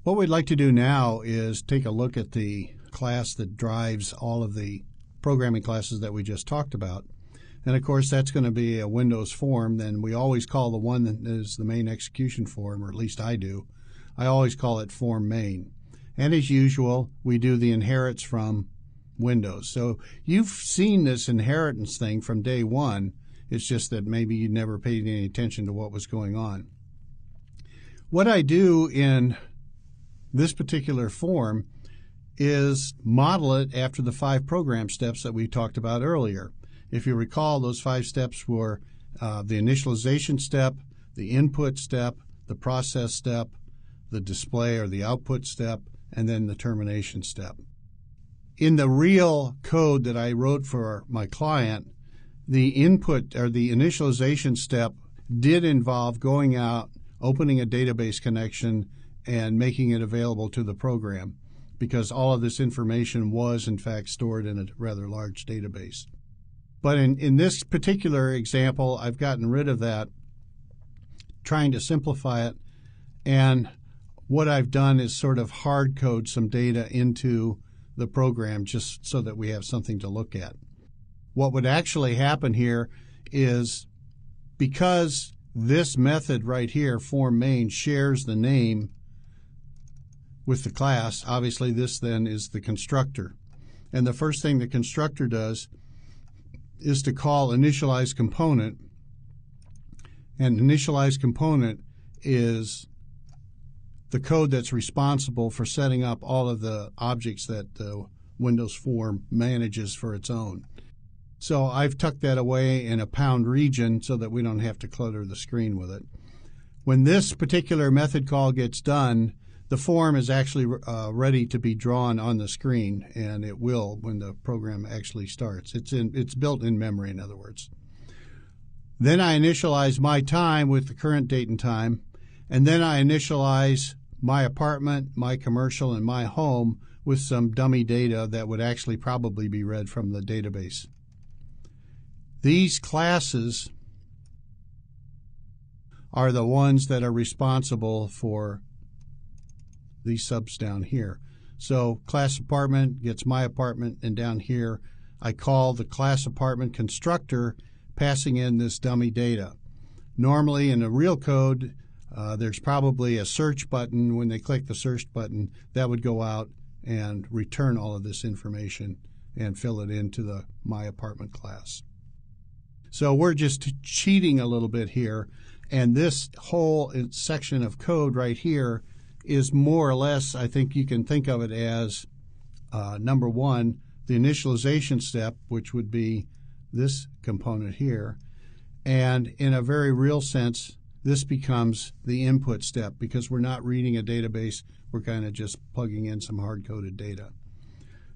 What we'd like to do now is take a look at the class that drives all of the programming classes that we just talked about. And of course, that's going to be a Windows form. Then we always call the one that is the main execution form, or at least I do. I always call it form main. And as usual, we do the inherits from Windows. So you've seen this inheritance thing from day one. It's just that maybe you never paid any attention to what was going on. What I do in this particular form is model it after the 5 program steps that we talked about earlier. If you recall, those 5 steps were the initialization step, the input step, the process step, the display or the output step, and then the termination step. In the real code that I wrote for my client, the input or the initialization step did involve going out, opening a database connection, and making it available to the program, because all of this information was in fact stored in a rather large database. But in this particular example, I've gotten rid of that, trying to simplify it, and what I've done is sort of hard code some data into the program just so that we have something to look at. What would actually happen here is, because this method right here, form main, shares the name with the class, obviously this then is the constructor. And the first thing the constructor does is to call initialize component. And initialize component is the code that's responsible for setting up all of the objects that the Windows form manages for its own. So I've tucked that away in a pound region so that we don't have to clutter the screen with it. When this particular method call gets done, the form is actually ready to be drawn on the screen, and it will when the program actually starts. It's built in memory, in other words. Then I initialize my time with the current date and time, and then I initialize my apartment, my commercial, and my home with some dummy data that would actually probably be read from the database. These classes are the ones that are responsible for these subs down here. So class apartment gets my apartment, and down here I call the class apartment constructor, passing in this dummy data. Normally in a real code, there's probably a search button. When they click the search button, that would go out and return all of this information and fill it into the my apartment class. So we're just cheating a little bit here, and this whole section of code right here is more or less, I think you can think of it as number one, the initialization step, which would be this component here. And in a very real sense, this becomes the input step, because we're not reading a database, we're kind of just plugging in some hard-coded data.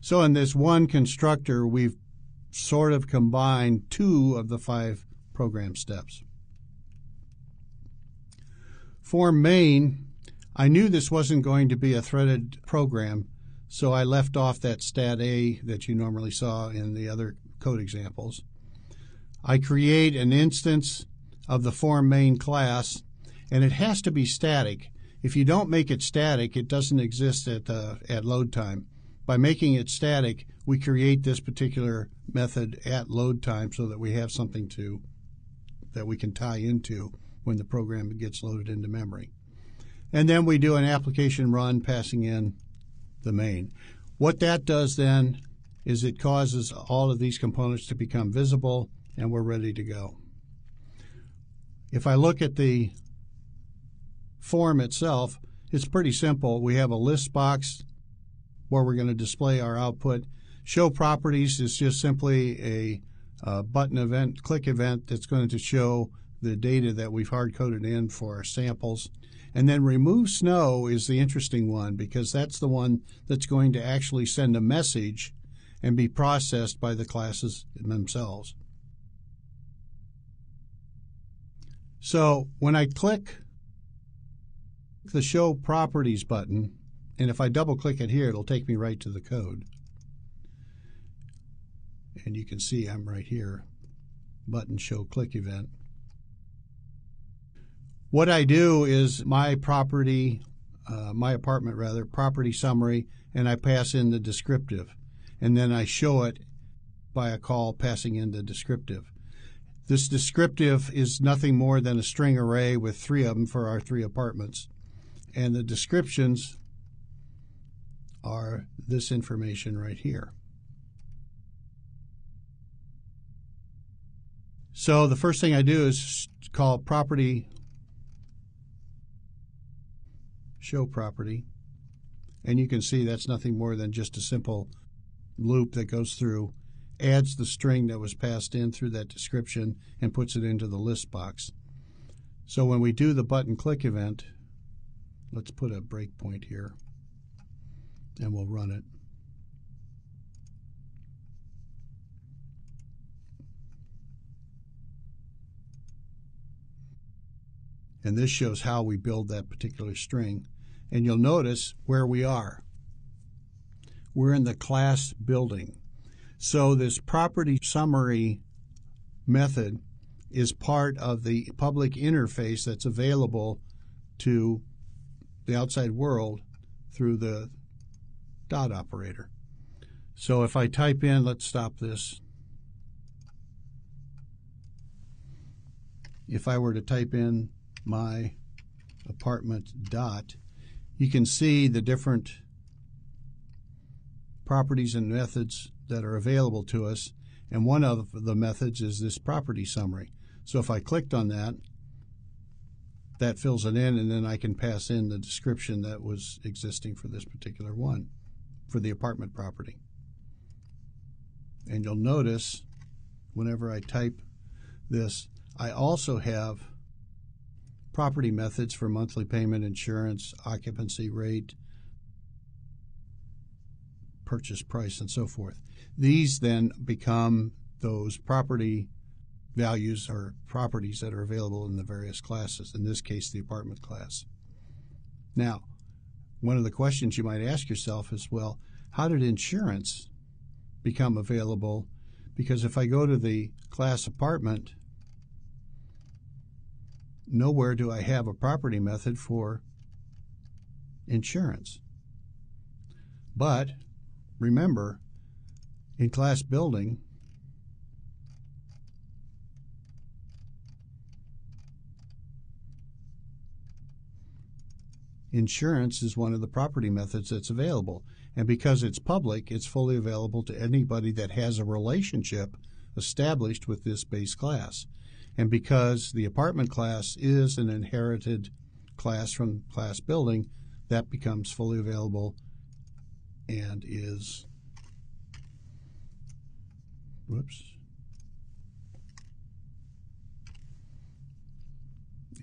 So in this one constructor, we've sort of combined 2 of the 5 program steps. Form main, I knew this wasn't going to be a threaded program, so I left off that stat A that you normally saw in the other code examples. I create an instance of the form main class, and it has to be static. If you don't make it static, it doesn't exist at load time. By making it static, we create this particular method at load time so that we have something that we can tie into when the program gets loaded into memory. And then we do an application run passing in the main. What that does then is it causes all of these components to become visible, and we're ready to go. If I look at the form itself, it's pretty simple. We have a list box where we're going to display our output. Show properties is just simply a button event, click event that's going to show the data that we've hard-coded in for our samples. And then remove snow is the interesting one, because that's the one that's going to actually send a message and be processed by the classes themselves. So when I click the Show Properties button, and if I double-click it here, it'll take me right to the code. And you can see I'm right here, button Show Click Event. What I do is my property my apartment rather, property summary, and I pass in the descriptive. And then I show it by a call passing in the descriptive. This descriptive is nothing more than a string array with 3 of them for our 3 apartments. And the descriptions are this information right here. So the first thing I do is call property, show property, and you can see that's nothing more than just a simple loop that goes through, adds the string that was passed in through that description, and puts it into the list box. So when we do the button click event, let's put a breakpoint here, and we'll run it. And this shows how we build that particular string. And you'll notice where we are. We're in the class building. So this property summary method is part of the public interface that's available to the outside world through the dot operator. So if I type in, let's stop this. If I were to type in my apartment dot, you can see the different properties and methods that are available to us, and one of the methods is this property summary. So if I clicked on that, that fills it in, and then I can pass in the description that was existing for this particular one, for the apartment property. And you'll notice whenever I type this, I also have property methods for monthly payment, insurance, occupancy rate, purchase price, and so forth. These then become those property values or properties that are available in the various classes, in this case the apartment class. Now, one of the questions you might ask yourself is, well, how did insurance become available? Because if I go to the class apartment, nowhere do I have a property method for insurance. But remember, in class building, insurance is one of the property methods that's available. And because it's public, it's fully available to anybody that has a relationship established with this base class. And because the apartment class is an inherited class from class building, that becomes fully available and is,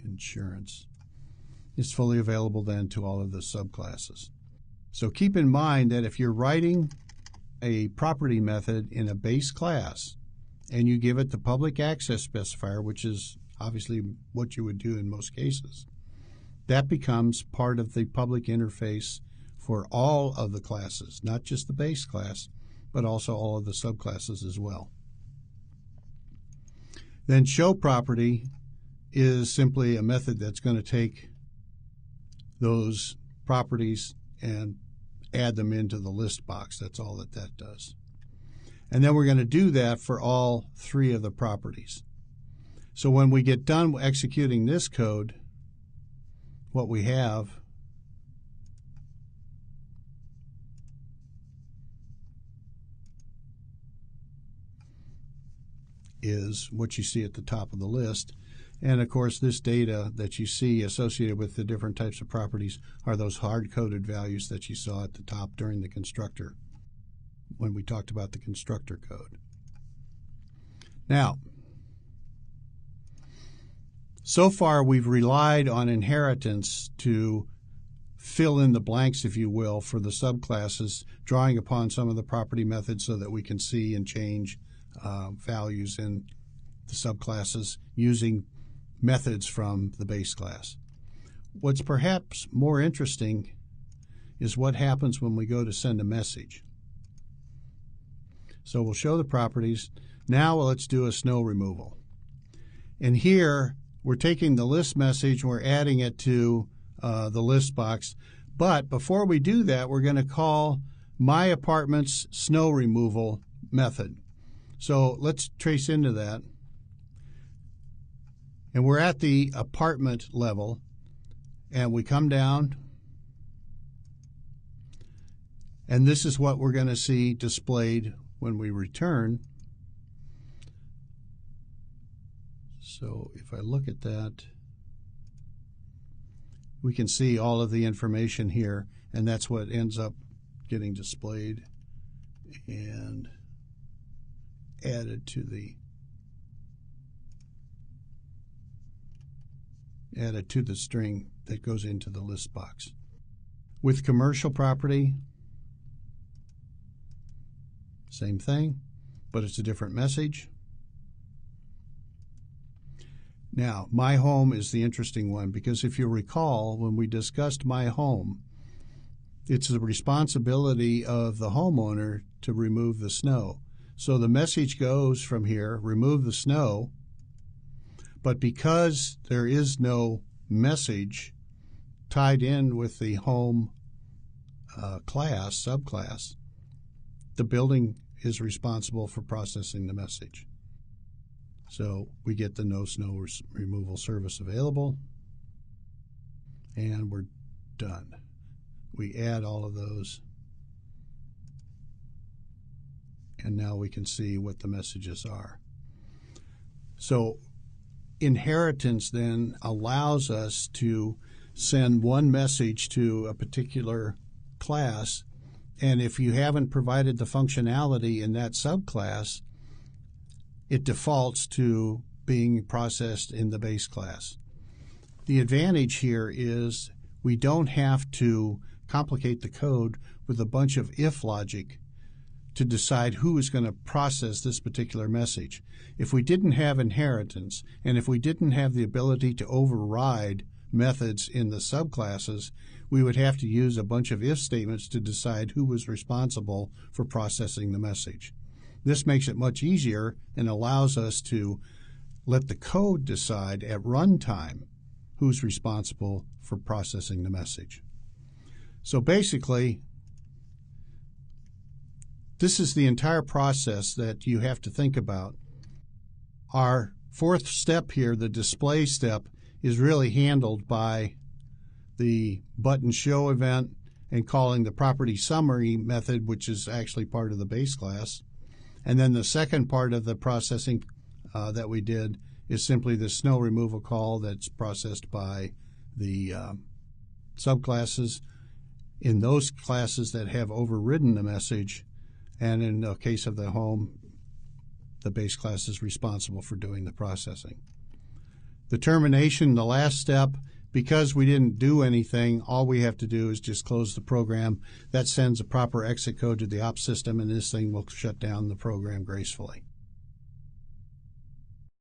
insurance is fully available then to all of the subclasses. So keep in mind that if you're writing a property method in a base class and you give it the public access specifier, which is obviously what you would do in most cases, that becomes part of the public interface for all of the classes, not just the base class, but also all of the subclasses as well. Then show property is simply a method that's going to take those properties and add them into the list box. That's all that that does. And then we're going to do that for all 3 of the properties. So when we get done executing this code, what we have is what you see at the top of the list. And of course, this data that you see associated with the different types of properties are those hard-coded values that you saw at the top during the constructor, when we talked about the constructor code. Now, so far we've relied on inheritance to fill in the blanks, if you will, for the subclasses, drawing upon some of the property methods so that we can see and change values in the subclasses using methods from the base class. What's perhaps more interesting is what happens when we go to send a message. So we'll show the properties. Now let's do a snow removal. And here we're taking the list message and we're adding it to the list box. But before we do that, we're going to call My Apartment's snow removal method. So let's trace into that. And we're at the apartment level, and we come down, and this is what we're going to see displayed when we return. So if I look at that, we can see all of the information here, and that's what ends up getting displayed and added to the string that goes into the list box. With commercial property, same thing, but it's a different message. Now, My Home is the interesting one, because if you recall, when we discussed My Home, it's the responsibility of the homeowner to remove the snow. So the message goes from here, remove the snow, but because there is no message tied in with the home subclass, the building is responsible for processing the message. So we get the no snow removal service available, and we're done. We add all of those, and now we can see what the messages are. So inheritance then allows us to send one message to a particular class, and if you haven't provided the functionality in that subclass, it defaults to being processed in the base class. The advantage here is we don't have to complicate the code with a bunch of if logic to decide who is going to process this particular message. If we didn't have inheritance, and if we didn't have the ability to override methods in the subclasses, we would have to use a bunch of if statements to decide who was responsible for processing the message. This makes it much easier and allows us to let the code decide at runtime who's responsible for processing the message. So basically, this is the entire process that you have to think about. Our fourth step here, the display step, is really handled by the button show event and calling the property summary method, which is actually part of the base class. And then the second part of the processing that we did is simply the snow removal call that's processed by the subclasses in those classes that have overridden the message. And in the case of the home, the base class is responsible for doing the processing. The termination, the last step, because we didn't do anything, all we have to do is just close the program. That sends a proper exit code to the op system, and this thing will shut down the program gracefully.